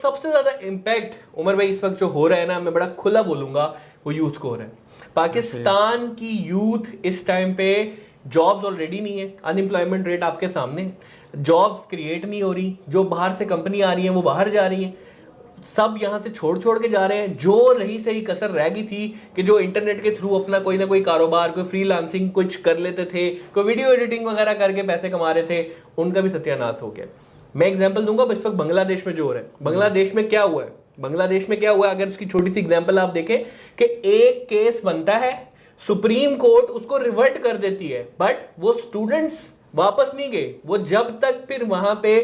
सबसे ज्यादा इम्पैक्ट उमर भाई इस वक्त जो हो रहा है ना, मैं बड़ा खुला बोलूंगा, वो यूथ को हो रहा है। पाकिस्तान की यूथ इस टाइम पे जॉब्स ऑलरेडी नहीं है, अनएम्प्लॉयमेंट रेट आपके सामने, जॉब्स क्रिएट नहीं हो रही, जो बाहर से कंपनी आ रही है वो बाहर जा रही है, सब यहां से छोड़ छोड़ के जा रहे हैं। जो रही सही कसर रह गई थी कि जो इंटरनेट के थ्रू अपना कोई ना कोई कारोबार, कोई फ्रीलांसिंग कुछ कर लेते थे, कोई वीडियो एडिटिंग वगैरह करके पैसे कमा रहे थे, उनका भी सत्यानाश हो गया। मैं एग्जांपल दूंगा, इस वक्त बांग्लादेश में जो हो रहा है, बांग्लादेश में क्या हुआ है, बांग्लादेश में क्या हुआ है, अगर उसकी छोटी सी एग्जांपल आप देखें कि एक केस बनता है, सुप्रीम कोर्ट उसको रिवर्ट कर देती है, बट वो स्टूडेंट्स वापस नहीं गए। वो जब तक फिर वहां पे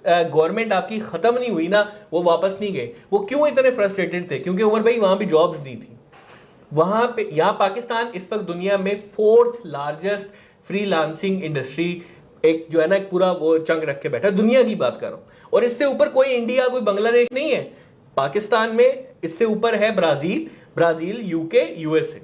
गवर्नमेंट आपकी खत्म नहीं हुई ना, वो वापस नहीं गए। वो क्यों इतने फ्रस्ट्रेटेड थे? क्योंकि उमर भाई वहां भी जॉब्स नहीं थी वहां पे। यहां पाकिस्तान इस वक्त दुनिया में 4th लार्जेस्ट फ्रीलांसिंग इंडस्ट्री, एक जो है ना, एक पूरा वो चंक रख के बैठा है, दुनिया की बात कर रहा हूं। और इससे ऊपर कोई इंडिया, कोई बांग्लादेश नहीं है। पाकिस्तान में इससे ऊपर है ब्राजील, यूके, यूएसए।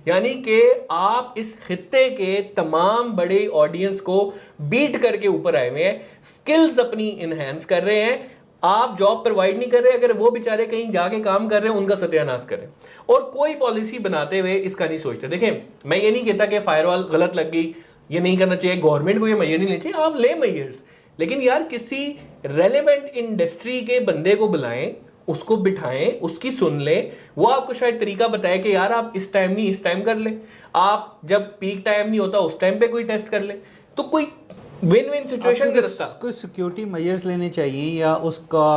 यानी कि आप इस खित्ते के तमाम बड़े ऑडियंस को बीट करके ऊपर आए हुए हैं, स्किल्स अपनी इनहेंस कर रहे हैं। आप जॉब प्रोवाइड नहीं कर रहे, अगर वो बेचारे कहीं जाके काम कर रहे हैं उनका सत्यानाश करें। और कोई पॉलिसी बनाते हुए इसका नहीं सोचते। देखें, मैं ये नहीं कहता कि फायरवॉल गलत लग गई, ये नहीं करना चाहिए, गवर्नमेंट को ये मैयर नहीं लेना चाहिए, आप ले मैयर्स, लेकिन यार किसी रेलेवेंट इंडस्ट्री के बंदे को बुलाएं, उसको बिठाएं, उसकी सुन ले, वो आपको शायद तरीका बताए कि यार आप इस टाइम नहीं इस टाइम कर ले, आप जब पीक टाइम नहीं होता उस टाइम पे कोई टेस्ट कर ले, तो कोई विन विन सिचुएशन का रास्ता। कोई सिक्योरिटी मेजर्स लेने चाहिए या उसका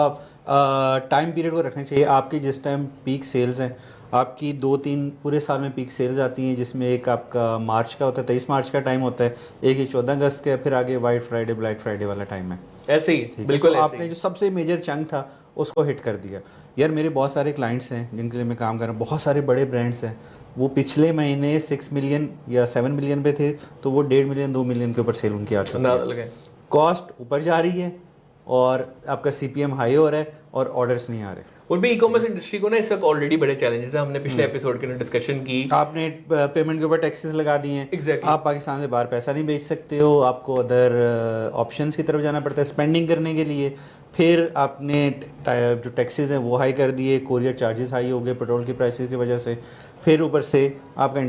टाइम पीरियड को रखना चाहिए। आपकी जिस टाइम पीक सेल्स हैं, आपकी 2-3 पूरे साल में पीक सेल्स आती हैं, जिसमें एक आपका मार्च का होता है, 23 मार्च का टाइम होता है, एक ही 14 अगस्त का, फिर आगे वाइट फ्राइडे, ब्लैक फ्राइडे वाला टाइम है। ऐसे ही बिल्कुल तो आपने जो सबसे मेजर चंक था उसको हिट कर दिया। यार मेरे बहुत सारे क्लाइंट्स हैं जिनके लिए मैं काम कर रहा हूँ, बहुत सारे बड़े ब्रांड्स हैं, वो पिछले महीने 6 मिलियन या 7 मिलियन पे थे, तो वो 1.5 मिलियन 2 मिलियन के ऊपर सेल उनकी आ चुकी है। कॉस्ट ऊपर जा रही है और आपका CPM हाई हो रहा है और ऑर्डर्स नहीं आ रहे। और भी ई-कॉमर्स इंडस्ट्री को ना इस वक्त ऑलरेडी बड़े चैलेंजेस हैं, हमने पिछले एपिसोड के अंदर डिस्कशन की। आपने पेमेंट के ऊपर टैक्सेस लगा दिए हैं। Exactly. आप पाकिस्तान से बाहर पैसा नहीं भेज सकते हो, आपको अदर ऑप्शंस की तरफ जाना पड़ता है स्पेंडिंग करने के लिए। फिर आपने जो टैक्सेस हैं वो हाई कर दिए, कोरियर चार्जेस हाई हो गए पेट्रोल की प्राइसेस की वजह से। फिर ऊपर से आपका